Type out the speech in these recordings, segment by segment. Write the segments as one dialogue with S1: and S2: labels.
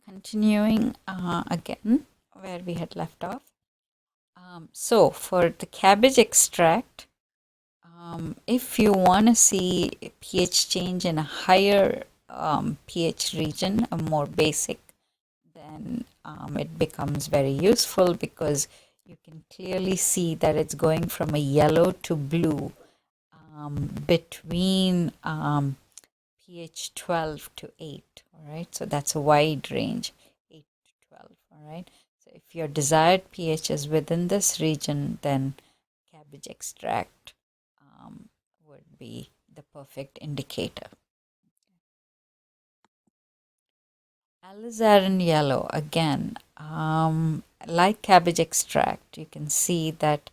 S1: continuing again where we had left off. So for the cabbage extract, if you want to see pH change in a higher pH region, a more basic, then it becomes very useful because you can clearly see that it's going from a yellow to blue between pH 12 to 8, all right? So that's a wide range, 8 to 12, all right? So if your desired pH is within this region, then cabbage extract would be the perfect indicator. Alizarin yellow, again, like cabbage extract, you can see that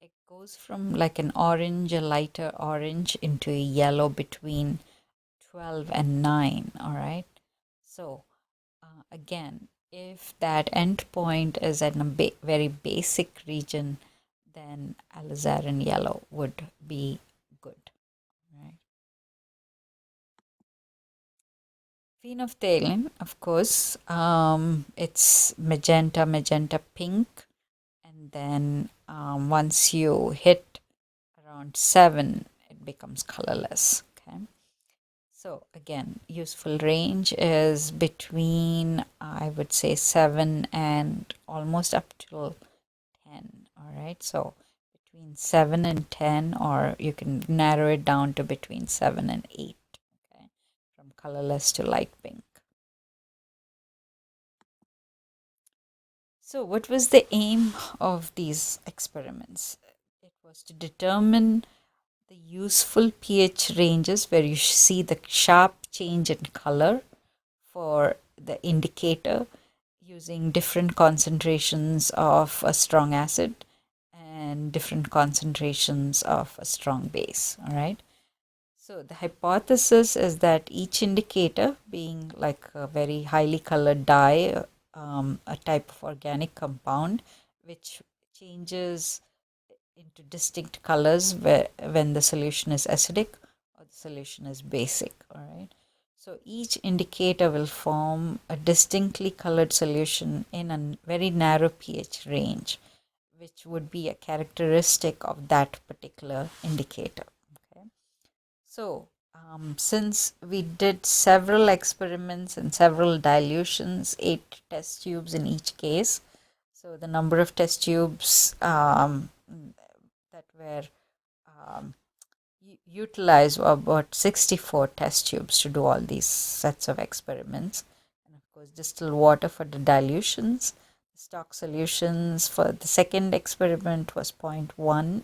S1: it goes from like an orange, a lighter orange, into a yellow between 12 and 9, all right? So again, if that endpoint is in a very basic region, then alizarin yellow would be good, right? Phenolphthalein, of course, it's magenta pink, and then once you hit around 7, it becomes colorless. Okay. So again, useful range is between, I would say, 7 and almost up to 10. All right. So between 7 and 10, or you can narrow it down to between 7 and 8. Okay. From colorless to light pink. So what was the aim of these experiments? It was to determine the useful pH ranges where you see the sharp change in color for the indicator using different concentrations of a strong acid and different concentrations of a strong base. All right. So the hypothesis is that each indicator, being like a very highly colored dye, a type of organic compound which changes into distinct colors when the solution is acidic or the solution is basic. All right. So each indicator will form a distinctly colored solution in a very narrow pH range, which would be a characteristic of that particular indicator. Okay. So since we did several experiments and several dilutions, 8 test tubes in each case, so the number of test tubes that were utilized were about 64 test tubes to do all these sets of experiments. And of course, distilled water for the dilutions. Stock solutions for the second experiment was 0.1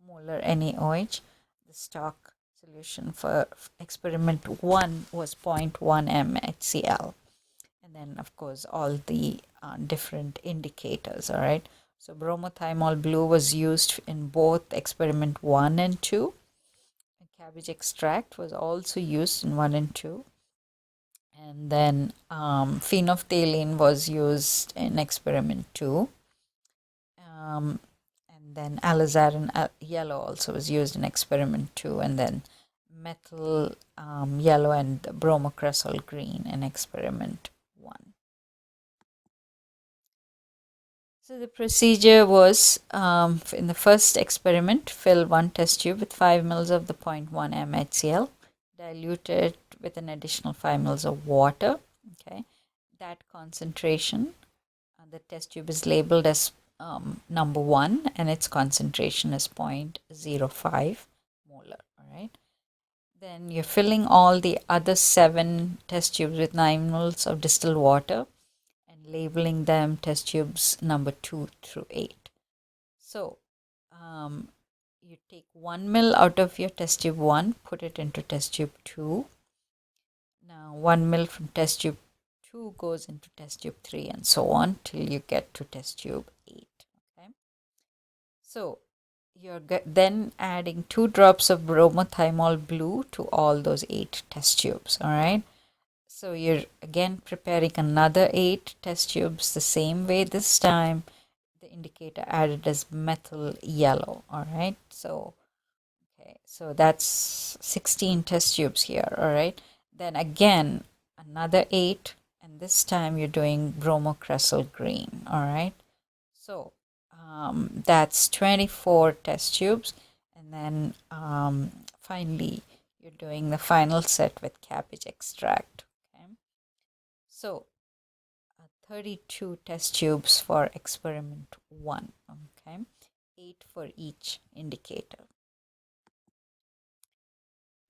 S1: molar NaOH. The stock solution for experiment 1 was 0.1 mHCl. And then, of course, all the different indicators, all right? So bromothymol blue was used in both experiment 1 and 2. And cabbage extract was also used in 1 and 2. And then phenolphthalein was used in experiment 2. And then alizarin yellow also was used in experiment 2. And then methyl yellow and bromocresol green in experiment 1. So the procedure was, in the first experiment, fill 1 test tube with 5 ml of the 0.1 mHCl, dilute it with an additional 5 ml of water. Okay, that concentration, the test tube is labeled as number 1, and its concentration is 0.05 molar. All right. Then you're filling all the other 7 test tubes with 9 ml of distilled water, labeling them test tubes number 2 through 8. So you take 1 ml out of your test tube 1, put it into test tube 2. Now 1 ml from test tube 2 goes into test tube 3, and so on till you get to test tube 8. Okay. So you're then adding 2 drops of bromothymol blue to all those 8 test tubes. All right. So you're again preparing another 8 test tubes the same way. This time the indicator added as methyl yellow. All right. So okay, so that's 16 test tubes here. All right. Then again another 8, and and this time you're doing bromocresol green. All right, so that's 24 test tubes, and then finally you're doing the final set with cabbage extract. Okay, so 32 test tubes for experiment 1. Okay, 8 for each indicator.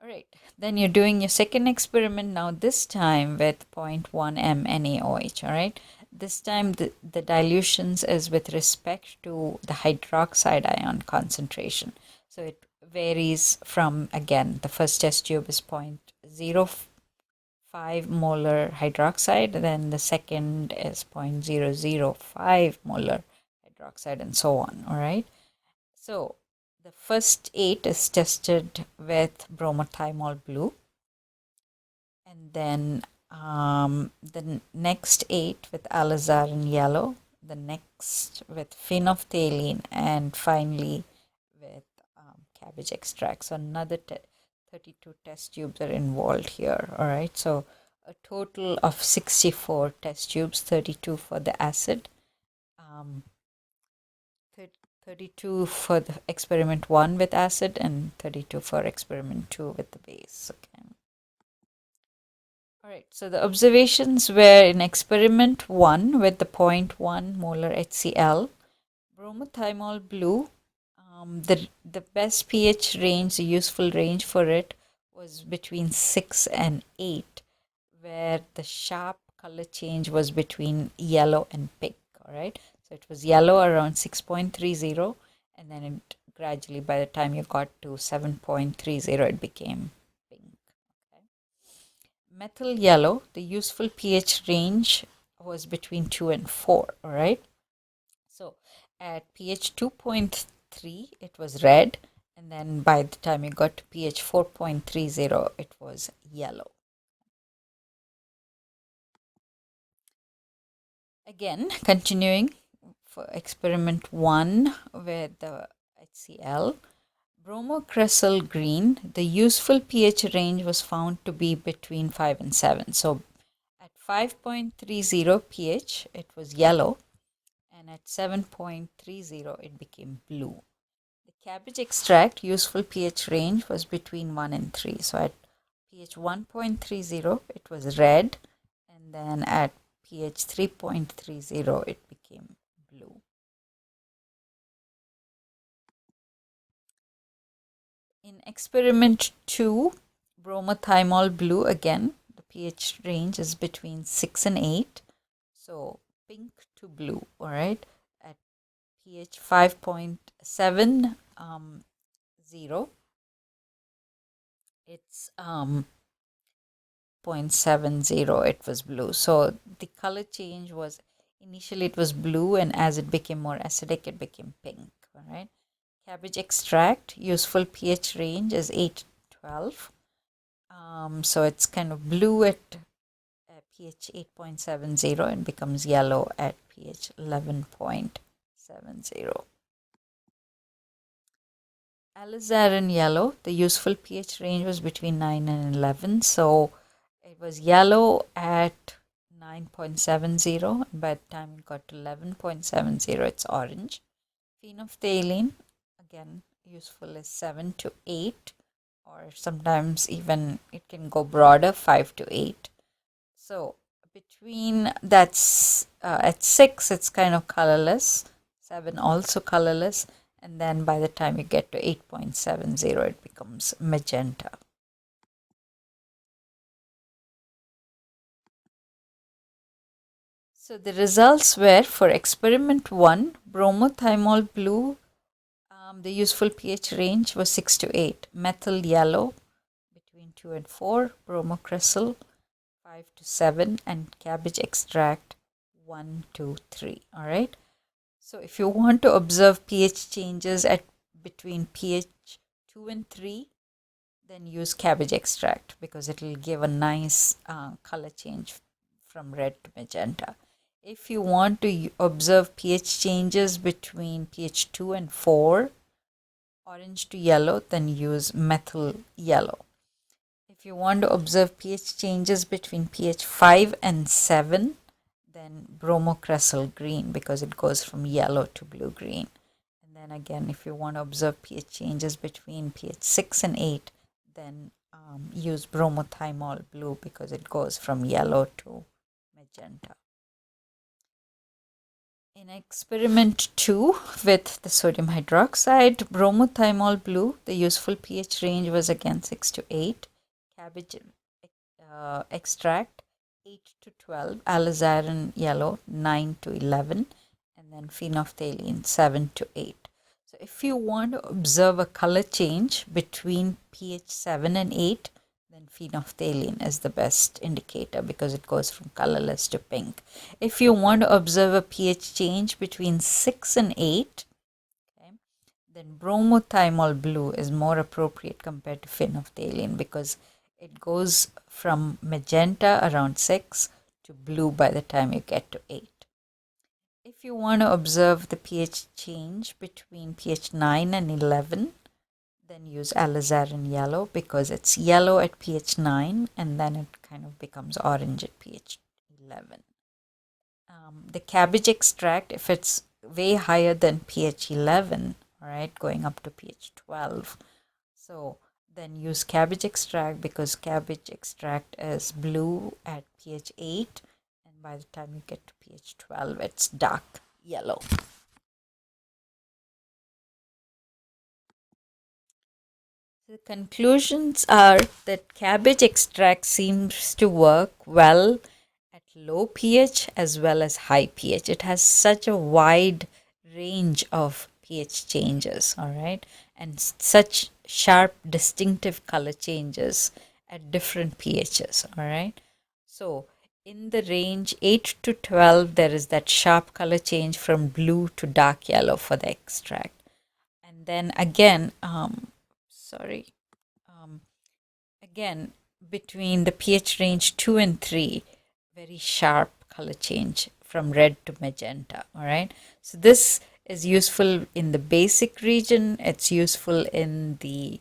S1: All right, then you're doing your second experiment now, this time with 0.1 m NaOH. All right, this time the dilutions is with respect to the hydroxide ion concentration. So it varies from, again, the first test tube is 0.05 molar hydroxide, then the second is 0.005 molar hydroxide, and so on. All right, so the first 8 is tested with bromothymol blue, and then the next 8 with alizarin yellow, the next with phenolphthalein, and finally with cabbage extract. So another 32 test tubes are involved here. All right, so a total of 64 test tubes, 32 for the acid, 32 for the experiment 1 with acid, and 32 for experiment 2 with the base. Okay. All right, so the observations were in experiment 1 with the 0.1 molar HCl, bromothymol blue, the best pH range, the useful range for it was between 6 and 8, where the sharp color change was between yellow and pink. All right, so it was yellow around 6.30, and then it gradually, by the time you got to 7.30, it became pink. Okay. Methyl yellow, the useful pH range was between 2 and 4. All right, so at pH 2.3 it was red, and then by the time you got to pH 4.30 it was yellow. Again, continuing for experiment 1 with the HCl, bromocresol green, the useful pH range was found to be between 5 and 7. So at 5.30 pH it was yellow, and at 7.30 it became blue. The cabbage extract useful pH range was between 1 and 3. So at pH 1.30 it was red, and then at pH 3.30 it became blue. In experiment 2, bromothymol blue, again the pH range is between 6 and 8, so pink to blue. All right, at pH 5.70 it's 0.70 it was blue. So the color change was, initially it was blue, and as it became more acidic it became pink. All right, cabbage extract useful pH range is 8 to 12. So it's kind of blue at pH 8.70 and becomes yellow at pH 11.70. Alizarin yellow, the useful pH range was between 9 and 11. So it was yellow at 9.70, and by the time it got to 11.70 it's orange. Phenolphthalein, again useful is 7 to 8, or sometimes even it can go broader, 5 to 8. So between that's at 6 it's kind of colorless, 7 also colorless, and then by the time you get to 8.70 it becomes magenta. So the results were for experiment 1, bromothymol blue, the useful pH range was 6 to 8, methyl yellow between 2 and 4, bromocresol 5 to 7, and cabbage extract 1 to 3. All right, so if you want to observe pH changes at between pH 2 and 3, then use cabbage extract, because it will give a nice color change from red to magenta. If you want to observe pH changes between pH 2 and 4, orange to yellow, then use methyl yellow. If If you want to observe pH changes between pH 5 and 7, then bromocresol green, because it goes from yellow to blue-green. And then again, if you want to observe pH changes between pH 6 and 8, then use bromothymol blue, because it goes from yellow to magenta. In experiment 2 with the sodium hydroxide, bromothymol blue, the useful pH range was again 6 to 8. Cabbage extract 8 to 12, alizarin yellow 9 to 11, and then phenolphthalein 7 to 8. So if you want to observe a color change between pH 7 and 8, then phenolphthalein is the best indicator, because it goes from colorless to pink. If you want to observe a pH change between 6 and 8, okay, then bromothymol blue is more appropriate compared to phenolphthalein, because it goes from magenta around 6 to blue by the time you get to 8. If you want to observe the pH change between pH 9 and 11, then use alizarin yellow, because it's yellow at pH 9 and then it kind of becomes orange at pH 11. The cabbage extract, if it's way higher than pH 11, all right, going up to pH 12, so then use cabbage extract, because cabbage extract is blue at pH 8, and by the time you get to pH 12, it's dark yellow. The conclusions are that cabbage extract seems to work well at low pH as well as high pH. It has such a wide range of pH changes, all right, and such sharp, distinctive color changes at different pHs, all right. So in the range 8 to 12, there is that sharp color change from blue to dark yellow for the extract. And then again, again, between the pH range 2 and 3, very sharp color change from red to magenta, all right. So this is useful in the basic region, it's useful in the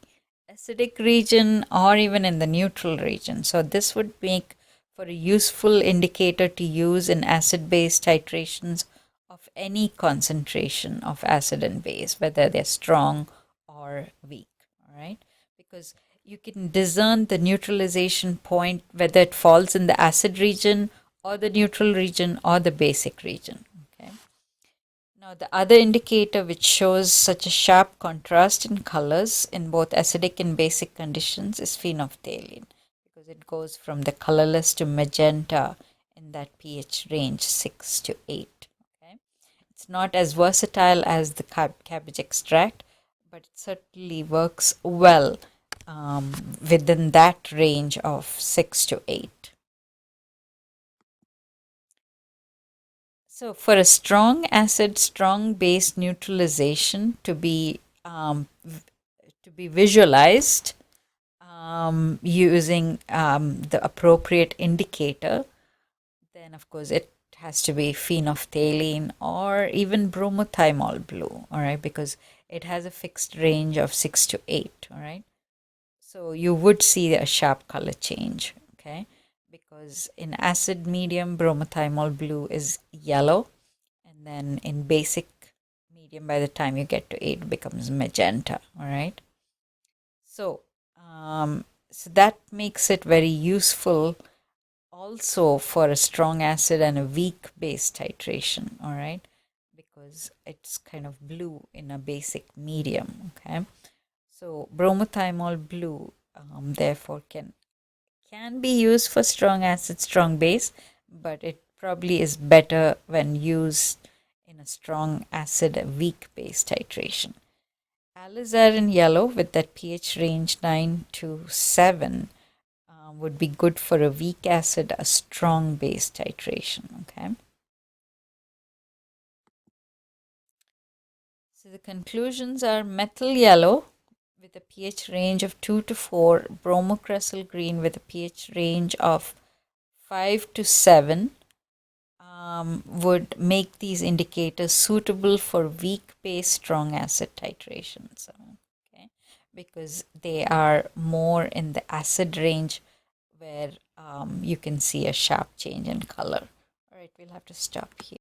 S1: acidic region, or even in the neutral region. So this would make for a useful indicator to use in acid-base titrations of any concentration of acid and base, whether they're strong or weak, all right, because you can discern the neutralization point, whether it falls in the acid region or the neutral region or the basic region. Okay. Now the other indicator which shows such a sharp contrast in colors in both acidic and basic conditions is phenolphthalein, because it goes from the colorless to magenta in that pH range 6 to 8. Okay. It's not as versatile as the cabbage extract, but it certainly works well within that range of 6 to 8. So for a strong acid, strong base neutralization to be visualized using the appropriate indicator, then of course it has to be phenolphthalein or even bromothymol blue, all right, because it has a fixed range of 6 to 8, all right. So you would see a sharp color change, okay, because in acid medium, bromothymol blue is yellow, and then in basic medium, by the time you get to 8, it becomes magenta, all right. So, so that makes it very useful also for a strong acid and a weak base titration, all right, because it's kind of blue in a basic medium, okay. So bromothymol blue therefore can be used for strong acid, strong base, but it probably is better when used in a strong acid, weak base titration. Alizarin yellow with that pH range 9 to 7 would be good for a weak acid, a strong base titration, okay. So the conclusions are methyl yellow with a pH range of 2 to 4, bromocresol green with a pH range of 5 to 7 would make these indicators suitable for weak base strong acid titrations. Okay. because they are more in the acid range where you can see a sharp change in color. All right, we'll have to stop here.